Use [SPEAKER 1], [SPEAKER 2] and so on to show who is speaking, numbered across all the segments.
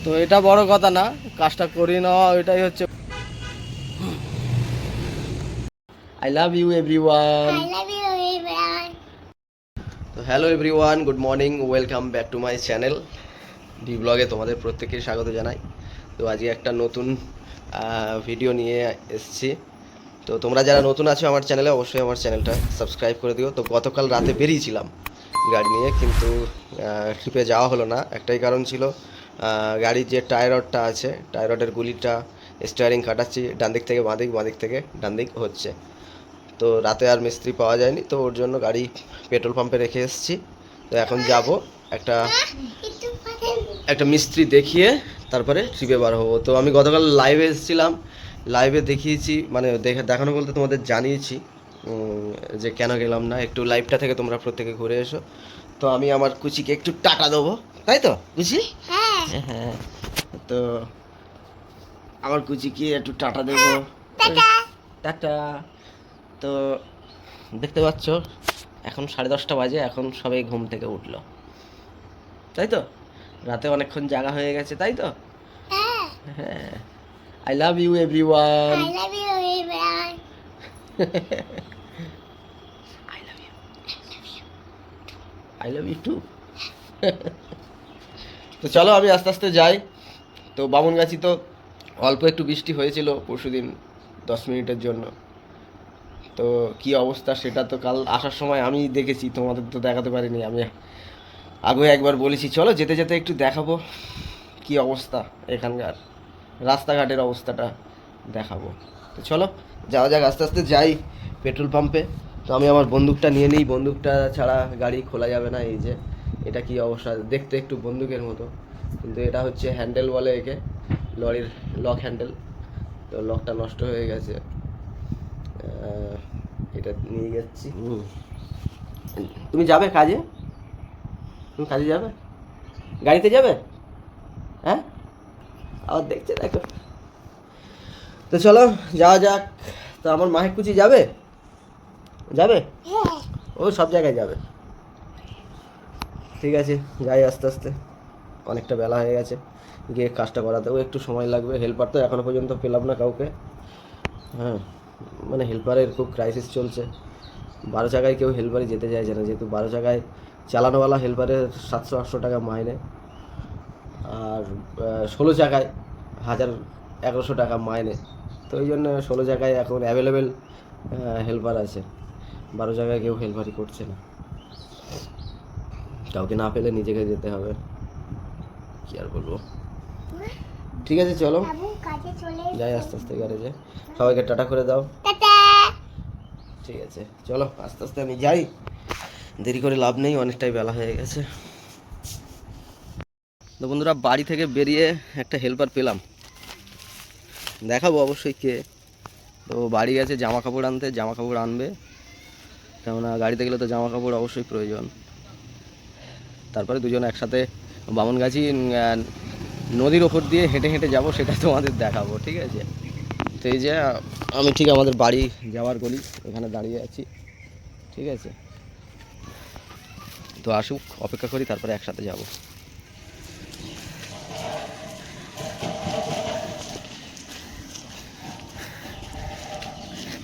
[SPEAKER 1] তো এটা বড় কথা না, কাজটা করিয়ে নেওয়া ওইটাই হচ্ছে। I love you everyone. তো hello everyone, good morning, welcome back to my channel D ব্লগে তোমাদের প্রত্যেককে স্বাগত জানাই। তো আজকে একটা নতুন ভিডিও নিয়ে এসেছি। তো তোমরা যারা নতুন আছো আমার চ্যানেলে, অবশ্যই আমার চ্যানেলটা সাবস্ক্রাইব করে দিও। তো গতকাল রাতে বেরিয়েছিলাম গাড়ি নিয়ে, কিন্তু ট্রিপে যাওয়া হলো না। একটাই কারণ ছিল, গাড়ির যে টায়ার রডটা আছে, টায়ার রডের গুলিটা স্টিয়ারিং কাটাচ্ছি, ডান দিক থেকে বাঁ দিক, বাঁ দিক থেকে ডান দিক হচ্ছে। তো রাতে আর মিস্ত্রি পাওয়া যায়নি, তো ওর জন্য গাড়ি পেট্রোল পাম্পে রেখে এসেছি। তো এখন যাব একটা মিস্ত্রি দেখিয়ে তারপরে ট্রিপে বার হবো। তো আমি গতকাল লাইভে এসেছিলাম, লাইভে দেখিয়েছি, মানে দেখানো বলতে তোমাদের জানিয়েছি যে কেন গেলাম না। একটু লাইভটা থেকে তোমরা প্রত্যেকে ঘুরে এসো। তো আমি আমার কুচিকে একটু টাকা দেবো, তাই তো কুচি? হ্যাঁ, তো আমার কুচিকে একটু টাটা দেবো, টাটা। তো দেখতে পাচ্ছ এখন 10:30 বাজে, এখন সবাই ঘুম থেকে উঠলো, তাই তো? রাতে অনেকক্ষণ জাগা হয়ে গেছে, তাই তো? হ্যাঁ। I love you everyone. I love you too. তো চলো আমি আস্তে আস্তে যাই। তো বামুনগাছি তো অল্প একটু বৃষ্টি হয়েছিল পরশুদিন 10 মিনিটের জন্য। তো কি অবস্থা সেটা তো কাল আসার সময় আমি দেখেছি, তোমাদের তো দেখাতে পারিনি। আমি আগে একবার বলেছি চলো যেতে যেতে একটু দেখাবো কি অবস্থা এখানকার রাস্তাঘাটের অবস্থাটা দেখাবো। তো চলো যাওয়া যাক, আস্তে আস্তে যাই পেট্রোল পাম্পে। তো আমি আমার বন্দুকটা নিয়ে নিই, বন্দুকটা ছাড়া গাড়ি খোলা যাবে না। এই যে এটা কি অবস্থা, দেখতে একটু বন্দুকের মতো, কিন্তু এটা হচ্ছে হ্যান্ডেল বলে একে, লরির লক হ্যান্ডেল। তো লকটা নষ্ট হয়ে গেছে, এটা নিয়ে যাচ্ছি। তুমি যাবে কাজে? তুমি কাজে যাবে? গাড়িতে যাবে? হ্যাঁ, আবার দেখছে, দেখো। তো চলো যাওয়া যাক। তো আমার মাহেক কুচি যাবে? যাবে? ও সব জায়গায় যাবে। ঠিক আছে, যাই আস্তে আস্তে, অনেকটা বেলা হয়ে গেছে। গিয়ে কাজটা করাতেও একটু সময় লাগবে। হেল্পার তো এখনও পর্যন্ত পেলাম না কাউকে। হ্যাঁ, মানে হেল্পারের খুব ক্রাইসিস চলছে। 12 চাকায় কেউ হেল্পারে যেতে চাইছে না, যেহেতু 12 চাকায় চালানোওয়ালা হেল্পারের 700-800 টাকা মাইনে, আর 16 চাকায় 1000-1100 টাকা মাইনে। তো এই জন্য 16 জায়গায় এখন অ্যাভেলেবেল হেল্পার আছে। 12 জায়গায় কেউ হেল্পারই করছে না, কাউকে না পেলে নিজেকে যেতে হবে, কি আর বলবো। ঠিক আছে চলো যাই আস্তে আস্তে গ্যারেজে। সবাইকে টাটা করে দাও। ঠিক আছে চলো আস্তে আস্তে আমি যাই, দেরি করে লাভ নেই, অনেকটাই বেলা হয়ে গেছে। তো বন্ধুরা, বাড়ি থেকে বেরিয়ে একটা হেল্পার পেলাম, দেখাবো অবশ্যই কে। তো বাড়ি গেছে জামা কাপড় আনতে, জামা কাপড় আনবে, কেননা গাড়িতে গেলে তো জামা কাপড় অবশ্যই প্রয়োজন। তারপরে দুজন একসাথে বামুনগাছি নদীর ওপর দিয়ে হেঁটে হেঁটে যাব, সেটা তোমাদের দেখাবো, ঠিক আছে? তো এই যে আমি ঠিক আমাদের বাড়ি যাওয়ার গলি এখানে দাঁড়িয়ে আছি, ঠিক আছে? তো আসুক, অপেক্ষা করি, তারপরে একসাথে যাব।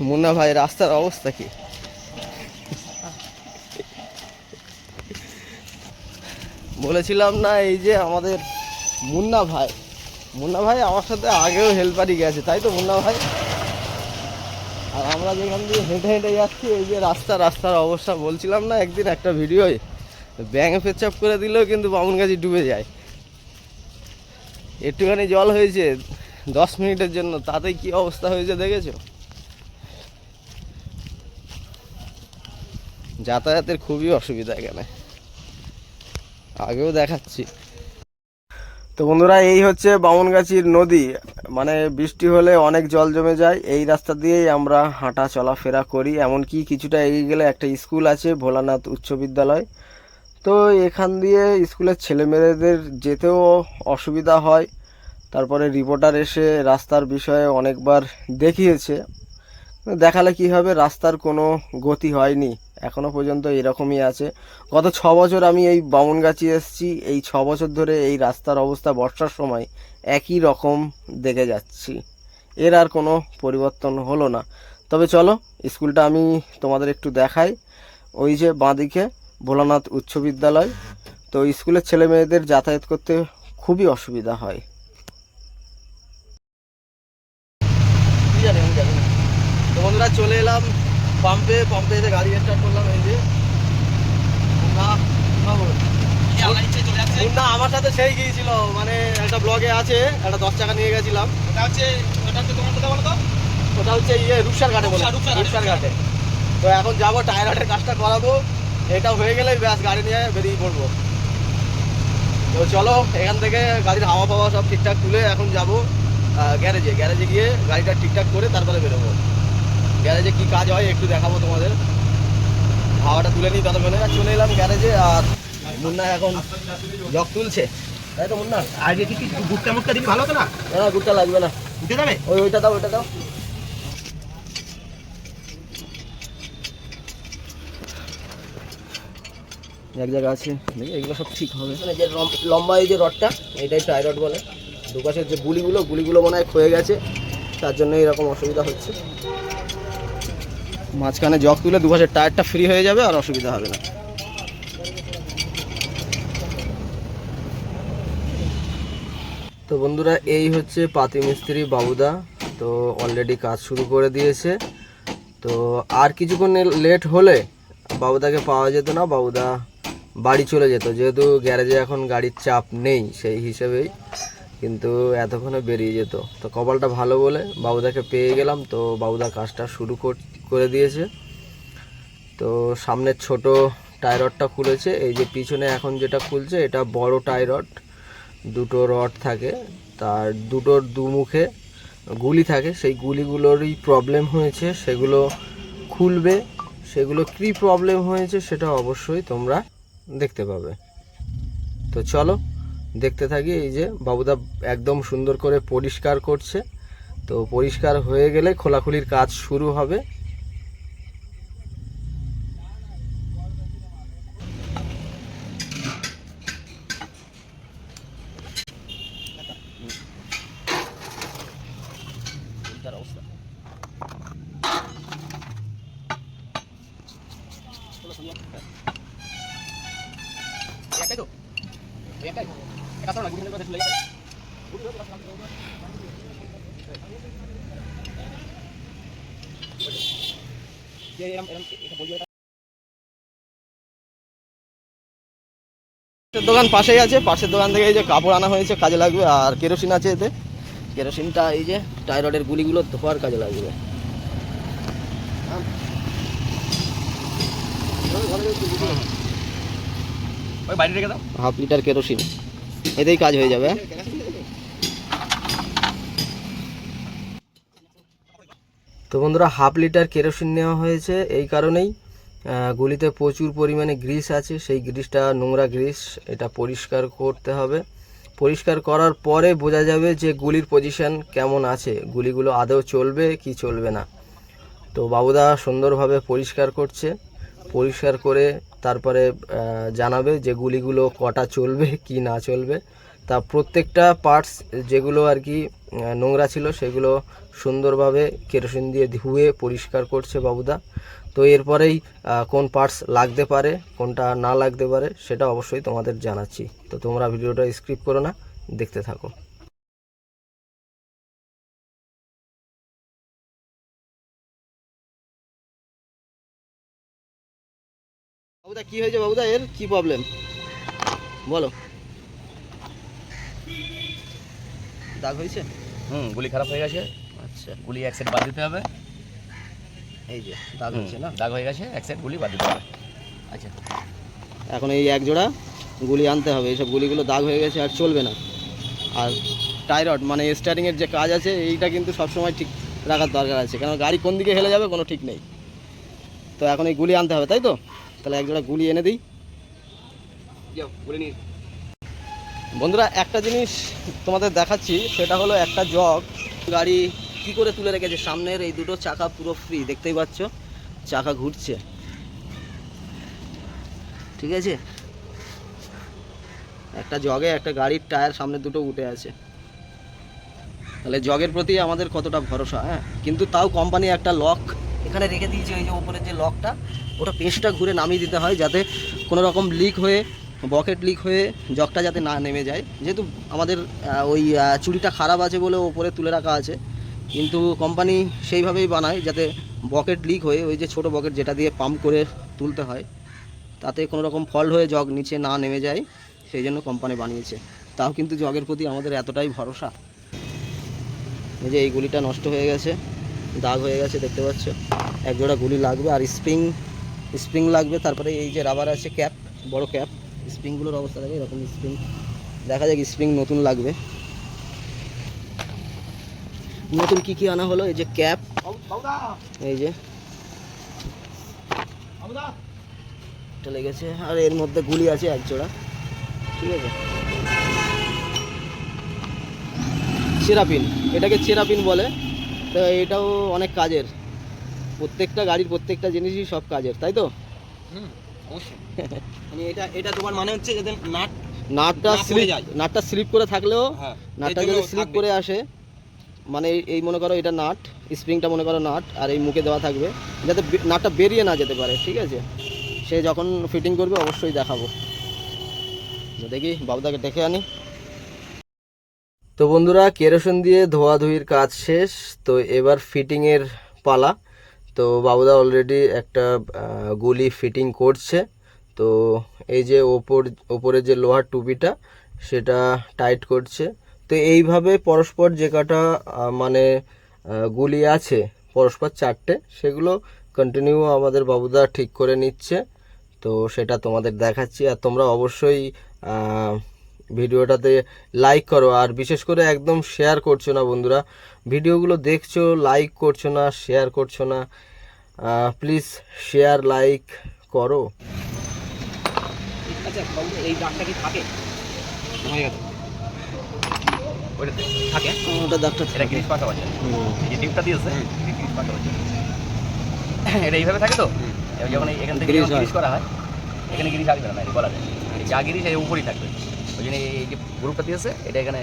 [SPEAKER 1] মুন্না ভাই, রাস্তার অবস্থা কি? বলেছিলাম না, এই যে আমাদের মুন্না ভাই, মুন্না ভাই আমার সাথে আগেও হেল্পারই গেছে, তাই তো মুন্না ভাই? আর আমরা যেখান দিয়ে হেঁটে হেঁটে যাচ্ছি, এই যে রাস্তার অবস্থা, বলছিলাম না একদিন একটা ভিডিওয়, ব্যাঙে পেচ্ছাপ করে দিলেও কিন্তু বামুনগাছি ডুবে যায়। একটুখানি জল হয়েছে 10 মিনিটের জন্য, তাতেই কি অবস্থা হয়েছে দেখেছো? যাতায়াতের খুবই অসুবিধা এখানে, আগেও দেখাচ্ছি। তো বন্ধুরা, এই হচ্ছে বামুনগাছির নদী। মানে বৃষ্টি হলে অনেক জল জমে যায়, এই রাস্তা দিয়েই আমরা হাঁটা চলাফেরা করি। এমনকি কিছুটা এগিয়ে গেলে একটা স্কুল আছে, ভোলানাথ উচ্চ বিদ্যালয়। তো এখান দিয়ে স্কুলের ছেলেমেয়েদের যেতেও অসুবিধা হয়। তারপরে রিপোর্টার এসে রাস্তার বিষয়ে অনেকবার দেখিয়েছে, দেখালে কি হবে, রাস্তার কোনো গতি হয়নি এখনো পর্যন্ত, এরকমই আছে। গত 6 বছর আমি এই বামুনগাছি এসেছি, এই 6 বছর ধরে এই রাস্তার অবস্থা বর্ষার সময় একই রকম দেখে যাচ্ছি, এর আর কোনো পরিবর্তন হলো না। তবে চলো স্কুলটা আমি তোমাদের একটু দেখাই। ওই যে বাঁদিকে ভোলানাথ উচ্চ বিদ্যালয়, তো স্কুলের ছেলে মেয়েদের যাতায়াত করতে খুবই অসুবিধা হয়। কি জানি, আমি জানি না। তো বন্ধুরা চলে এলাম পাম্পে, পাম্পে এসে গাড়ি স্টার্ট করলাম। এই যে মুন্না, মুন্না আমার সাথে সেই গিয়েছিল, মানে একটা ব্লগে আছে, একটা 10 টাকা নিয়ে গেছিলাম। ওটা হচ্ছে রূপসার ঘাটে বলে, রূপসার ঘাটে। তো এখন যাবো টায়ার হাটের কাজটা করাবো, এটা হয়ে গেলেই ব্যাস গাড়ি নিয়ে বেরিয়ে পড়বো। তো চলো এখান থেকে গাড়ির হাওয়া ফাওয়া সব ঠিকঠাক তুলে এখন যাবো গ্যারেজে। গ্যারেজে গিয়ে গাড়িটা ঠিকঠাক করে তারপরে বেরোবো। গ্যারেজে কি কাজ হয় একটু দেখাবো তোমাদের। হাওয়াটা তুলে নিই ততক্ষণে। চলে এলাম গ্যারেজে, আর মুন্না এখন জগ তুলছে, তাই তো মুন্না?
[SPEAKER 2] আগে কি গুটটা মুটটা দিন ভালো হতো না?
[SPEAKER 1] না গুড়টা লাগবে না,
[SPEAKER 2] উঠে যাবে।
[SPEAKER 1] ওইটা দাও, ওইটা দাও। এক জায়গা আছে দেখি, এগুলো সব ঠিক হবে। মানে যে লম্বা এই যে রডটা, এটাই টাই রড বলে। দুপাশের যে গুলিগুলো মনে হয় ক্ষয়ে গেছে, তার জন্য এরকম অসুবিধা হচ্ছে। মাঝখানে জগ তুলে দুপাশের টায়ারটা ফ্রি হয়ে যাবে, আর অসুবিধা হবে না। তো বন্ধুরা এই হচ্ছে পাতি মিস্ত্রি বাবুদা, তো অলরেডি কাজ শুরু করে দিয়েছে। তো আর কিছুক্ষণ লেট হলে বাবুদাকে পাওয়া যেত না, বাবুদা বাড়ি চলে যেত, যেহেতু গ্যারেজে এখন গাড়ির চাপ নেই সেই হিসেবেই, কিন্তু এতক্ষণে বেরিয়ে যেত। তো কপালটা ভালো বলে বাবুদাকে পেয়ে গেলাম, তো বাবুদা কাজটা শুরু করে দিয়েছে। তো সামনের ছোট টায়ারটা খুলেছে, এই যে পিছনে এখন যেটা খুলছে এটা বড় টায়ার। দুটো রড থাকে, তার দুটোর দুমুখে গুলি থাকে, সেই গুলিগুলোরই প্রবলেম হয়েছে, সেগুলো খুলবে। সেগুলো কী প্রবলেম হয়েছে সেটা অবশ্যই তোমরা দেখতে পাবে। তো চলো দেখতে থাকি। এই যে বাবুদা একদম সুন্দর করে পরিষ্কার করছে, তো পরিষ্কার হয়ে গেলে খোলাখুলির কাজ শুরু হবে। দোকান পাশেই আছে, পাশের দোকান থেকে এই যে কাপড় আনা হয়েছে, কাজে লাগবে। আর কেরোসিন আছে এতে, কেরোসিনটা এই যে টাইরডের গুলিগুলো ধোয়ার কাজে লাগবে। হাফ লিটার কেরোসিন, এতেই কাজ হয়ে যাবে। তো বন্ধুরা হাফ লিটার কেরোসিন নেওয়া হয়েছে এই কারণেই, গুলিতে প্রচুর পরিমাণে গ্রিস আছে, সেই গ্রিসটা নোংরা গ্রিস, এটা পরিষ্কার করতে হবে। পরিষ্কার করার পরে বোঝা যাবে যে গুলির পজিশন কেমন আছে, গুলিগুলো আদৌ চলবে কি চলবে না। তো বাবুদা সুন্দরভাবে পরিষ্কার করছে, পরিষ্কার করে তারপরে জানাবে যে গুলিগুলো কটা চলবে কি না চলবে। তা প্রত্যেকটা পার্টস যেগুলো আর কি নোংরা ছিল সেগুলো সুন্দরভাবে কেরোসিন দিয়ে ধুয়ে পরিষ্কার করছে বাবুদা। তো এরপরেই কোন পার্টস লাগতে পারে কোনটা না লাগতে পারে সেটা অবশ্যই তোমাদের জানাচ্ছি। তো তোমরা ভিডিওটা স্কিপ করো না, দেখতে থাকো। বাবুদা কি হয়েছে, বাবুদা এর কি প্রবলেম বলো? দাগ হয়েছে?
[SPEAKER 2] গুলি খারাপ হয়ে গেছে।
[SPEAKER 1] আচ্ছা,
[SPEAKER 2] গুলি এক সেট বাদ দিতে হবে।
[SPEAKER 1] এই যে দাগ হয়েছে না?
[SPEAKER 2] দাগ হয়ে গেছে, এক সেট গুলি বাদ দিতে হবে।
[SPEAKER 1] আচ্ছা, এখন এই এক জোড়া গুলি আনতে হবে, এইসব গুলিগুলো দাগ হয়ে গেছে আর চলবে না। আর টাইরড মানে স্টার্টিংয়ের যে কাজ আছে এইটা কিন্তু সবসময় ঠিক রাখার দরকার আছে, কারণ গাড়ি কোন দিকে হেলে যাবে কোনো ঠিক নেই। তো এখন এই গুলি আনতে হবে, তাই তো? তাহলে এক জোড়া গুলি এনে দিই। বন্ধুরা একটা জিনিস তোমাদের দেখাচ্ছি, সেটা হলো একটা জগ গাড়ি
[SPEAKER 3] কি করে তুলে রেখেছে। সামনের এই দুটো চাকা পুরো ফ্রি, দেখতেই পাচ্ছ চাকা ঘুরছে, ঠিক আছে। একটা জগে একটা গাড়ির টায়ার সামনে দুটো উঠে আছে, তাহলে জগের প্রতি আমাদের কতটা ভরসা। হ্যাঁ, কিন্তু তাও কোম্পানি একটা লক এখানে রেখে দিয়েছে, এই যে উপরের যে লকটা, ওটা পেঁচটা ঘুরে নামিয়ে দিতে হয় যাতে কোনো রকম লিক হয়ে, বকেট লিক হয়ে জগটা যাতে না নেমে যায়। যেহেতু আমাদের ওই চুড়িটা খারাপ আছে বলে ওপরে তুলে রাখা আছে, কিন্তু কোম্পানি সেইভাবেই বানায় যাতে বকেট লিক হয়ে, ওই যে ছোটো বকেট যেটা দিয়ে পাম্প করে তুলতে হয়, তাতে কোনো রকম ফল্ট হয়ে জগ নিচে না নেমে যায়, সেই জন্য কোম্পানি বানিয়েছে। তাও কিন্তু জগের প্রতি আমাদের এতটাই ভরসা। এই যে এই গুলিটা নষ্ট হয়ে গেছে, দাগ হয়ে গেছে দেখতে পাচ্ছ। এক জোড়া গুলি লাগবে, আর স্প্রিং লাগবে। তারপরে এই যে রাবার আছে, ক্যাপ, বড় ক্যাপ, স্প্রিংগুলোর অবস্থা দেখে এরকম স্প্রিং, দেখা যাক স্প্রিং নতুন লাগবে। নতুন কি কি আনা হলো, এই যে ক্যাপ, এই যে এটা লেগেছে, আর এর মধ্যে গুলি আছে এক জোড়া, ঠিক আছে। চেরাপিন, এটাকে চেরাপিন বলে। তো এটাও অনেক কাজের, প্রত্যেকটা গাড়ির প্রত্যেকটা জিনিসই সব কাজের, তাই তো।
[SPEAKER 2] অবশ্যই।
[SPEAKER 3] মানে এটা তোমার মানে হচ্ছে যাতে
[SPEAKER 1] নাটটা নাটটা স্লিপ করে থাকলেও,
[SPEAKER 3] হ্যাঁ,
[SPEAKER 1] নাটটা যদি স্লিপ করে আসে, মানে এই মনে করো এটা নাট, স্প্রিংটা মনে করো নাট, আর এই মুখে দেওয়া থাকবে যাতে নাটটা বেরিয়ে না যেতে পারে, ঠিক আছে। সে যখন ফিটিং করবে অবশ্যই দেখাবো। দেখি বাবুদাকে ডেকে আনি। তো বন্ধুরা, কেরোসিন দিয়ে ধোয়াধুয়ির কাজ শেষ, তো এবার ফিটিংয়ের পালা। তো বাবুদা অলরেডি একটা গুলি ফিটিং করছে। তো এই যে ওপরে যে লোহার টুপিটা সেটা টাইট করছে। তো এইভাবে পরস্পর যে কটা মানে গুলি আছে পরস্পর চারটে, সেগুলো কন্টিনিউ আমাদের বাবুদা ঠিক করে নিচ্ছে। তো সেটা তোমাদের দেখাচ্ছি, আর তোমরা অবশ্যই ভিডিওটাতে লাইক করো, আর বিশেষ করে একদম শেয়ার করছো না বন্ধুরা। ভিডিওগুলো দেখছো, লাইক করছো না, শেয়ার করছো না। প্লিজ শেয়ার লাইক করো।
[SPEAKER 3] আচ্ছা বাবু, এই দাগটা কি থাকে?
[SPEAKER 2] ওইটাতে থাকে।
[SPEAKER 3] ওটা দাগটা
[SPEAKER 2] এটা গ্রিস পাশাপাশি এই যে টিপটা দিয়েছে, এই গ্রিস পাশাপাশি এটা এইভাবে থাকে। তো এবার যখন এখান থেকে
[SPEAKER 3] গ্রিস হয়।
[SPEAKER 2] গ্রিস করা হয়, এখানে গ্রিস আসবে না, এটা বলা যায়। যা গ্রিস এই উপরেই থাকবে, ওই জন্য এই যে গ্রুপটা দিয়েছে এটা এখানে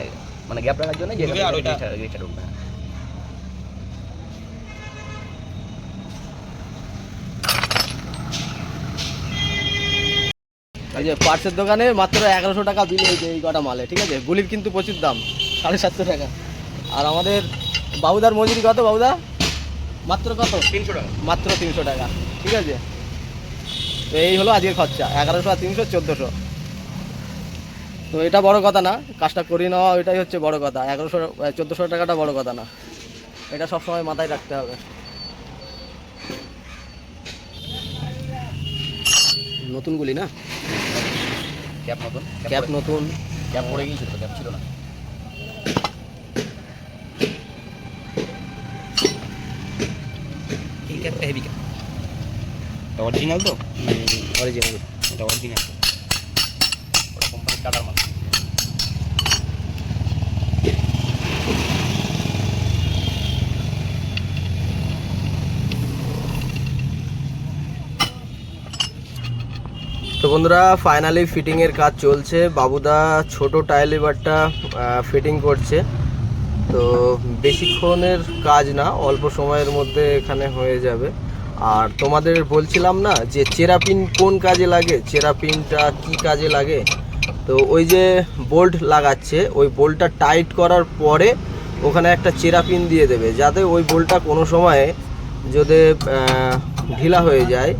[SPEAKER 2] মানে গ্যাপ রাখার জন্য, যে গ্রিসটা ঢুকবে।
[SPEAKER 1] এই যে পার্টসের দোকানে মাত্র 1100 টাকা বিল হয়েছে এই কটা মালে, ঠিক আছে। গুলির কিন্তু প্রচুর দাম, 750 টাকা। আর আমাদের বাবুদার মজুরি কত বাবুদা? মাত্র কত?
[SPEAKER 2] 300 টাকা।
[SPEAKER 1] মাত্র 300 টাকা, ঠিক আছে। তো এই হলো আজকের খরচা, 1100 আর 300 1400। তো এটা বড় কথা না, কাজটা করিয়ে নেওয়া ওইটাই হচ্ছে বড় কথা। 1100 1400 টাকাটা বড় কথা না, এটা সবসময় মাথায় রাখতে হবে।
[SPEAKER 3] নতুন গুলি না,
[SPEAKER 2] ক্যাপ নতুন,
[SPEAKER 3] ক্যাপ নতুন।
[SPEAKER 2] ক্যাপ পড়ে গিয়েছিল, তো ক্যাপ ছিল না।
[SPEAKER 3] এই ক্যাপটা হেভি ক্যাপ, অরিজিনাল তো, অরিজিনাল, এটা অরিজিনাল।
[SPEAKER 2] ওটা কোম্পানির টাটার মাল।
[SPEAKER 1] তো বন্ধুরা, ফাইনালি ফিটিংয়ের কাজ চলছে। বাবুদা ছোট টাইল লিভারটা ফিটিং করছে। তো বেশিক্ষণের কাজ না, অল্প সময়ের মধ্যে এখানে হয়ে যাবে। আর তোমাদের বলছিলাম না যে চেরাপিন কোন কাজে লাগে, চেরাপিনটা কি কাজে লাগে। তো ওই যে বোল্ট লাগাচ্ছে, ওই বোল্টটা টাইট করার পরে ওখানে একটা চেরাপিন দিয়ে দেবে, যাতে ওই বোল্টটা কোনো সময়ে যদি ঢিলা হয়ে যায়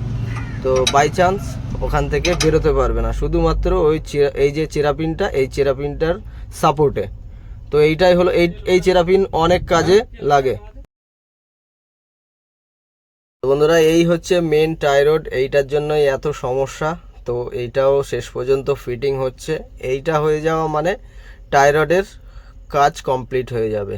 [SPEAKER 1] তো বাই চান্স ওখান থেকে বেরোতে পারবে না, শুধুমাত্র এই যে চেরাপিনটা, এই চেরাপিনটার সাপোর্টে। তো এইটাই হলো, এই চেরাপিন অনেক কাজে লাগে। তো বন্ধুরা, এই হচ্ছে মেন টাই রড, এইটার জন্যই এত সমস্যা। তো এইটাও শেষ পর্যন্ত ফিটিং হচ্ছে। এইটা হয়ে যাওয়া মানে টাই রডের কাজ কমপ্লিট হয়ে যাবে।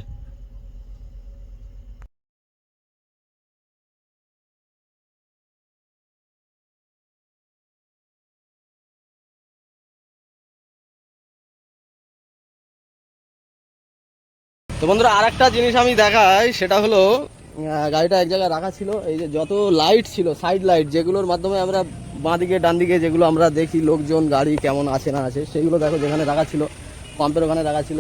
[SPEAKER 3] তো বন্ধুরা আর একটা জিনিস আমি দেখাই, সেটা হলো গাড়িটা এক জায়গায় রাখা ছিল, এই যে যত লাইট ছিল সাইড লাইট যেগুলোর মাধ্যমে আমরা বাঁদিকে ডান দিকে যেগুলো আমরা দেখি লোকজন গাড়ি কেমন আছে না আছে, সেগুলো দেখো যেখানে রাখা ছিল, পাম্পের ওখানে রাখা ছিল,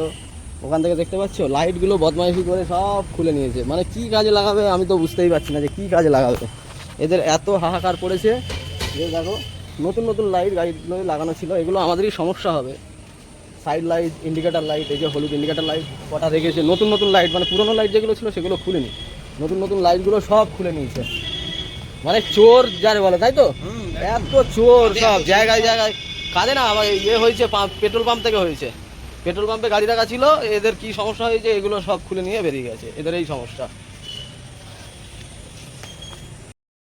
[SPEAKER 3] ওখান থেকে দেখতে পাচ্ছ লাইটগুলো বদমাইশি করে সব খুলে নিয়েছে। মানে কি কাজে লাগাবে আমি তো বুঝতেই পারছি না যে কী কাজে লাগাবে, এদের এত হাহাকার পড়েছে যে দেখো নতুন নতুন লাইট গাড়িগুলো লাগানো ছিল, এগুলো আমাদেরই সমস্যা হবে। সাইড লাইট, ইন্ডিকেটার লাইট, এই যে হলুদ ইন্ডিকেটার লাইট কটা রেখেছে, নতুন নতুন লাইট, মানে পুরোনো লাইট যেগুলো ছিল সেগুলো খুলেনি, নতুন নতুন লাইটগুলো সব খুলে নিয়েছে। মানে চোর যারে বলে, তাই তো, এত চোর সব জায়গায় জায়গায়। কাজে না আবার ইয়ে হয়েছে, পেট্রোল পাম্প থেকে হয়েছে, পেট্রোল পাম্পে গাড়ি রাখা ছিল, এদের কি সমস্যা হয়েছে এগুলো সব খুলে নিয়ে বেরিয়ে গেছে, এদের এই সমস্যা।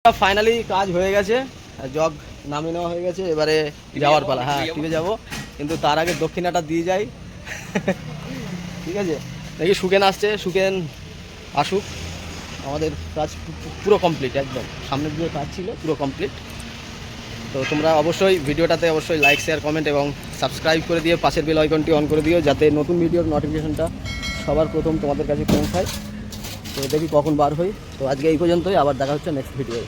[SPEAKER 3] ফাইনালি কাজ হয়ে গেছে, জগ নামিয়ে নেওয়া হয়ে গেছে, এবারে যাওয়ার পালা। হ্যাঁ টিপে যাবো, কিন্তু তার আগে দক্ষিণাটা দিয়ে যাই। ঠিক আছে, দেখি সুকেন আসছে, সুকেন আসুক। আমাদের কাজ পুরো কমপ্লিট, একদম সামনের দিকে কাজ ছিল পুরো কমপ্লিট। তো তোমরা অবশ্যই ভিডিওটাতে অবশ্যই লাইক, শেয়ার, কমেন্ট এবং সাবস্ক্রাইব করে দিয়ে পাশের বেল আইকনটি অন করে দিও, যাতে নতুন ভিডিওর নোটিফিকেশনটা সবার প্রথম তোমাদের কাছে পৌঁছায়। তো দেখি কখন বার হই। তো আজকে এই পর্যন্তই, আবার দেখা হচ্ছে নেক্সট ভিডিওয়।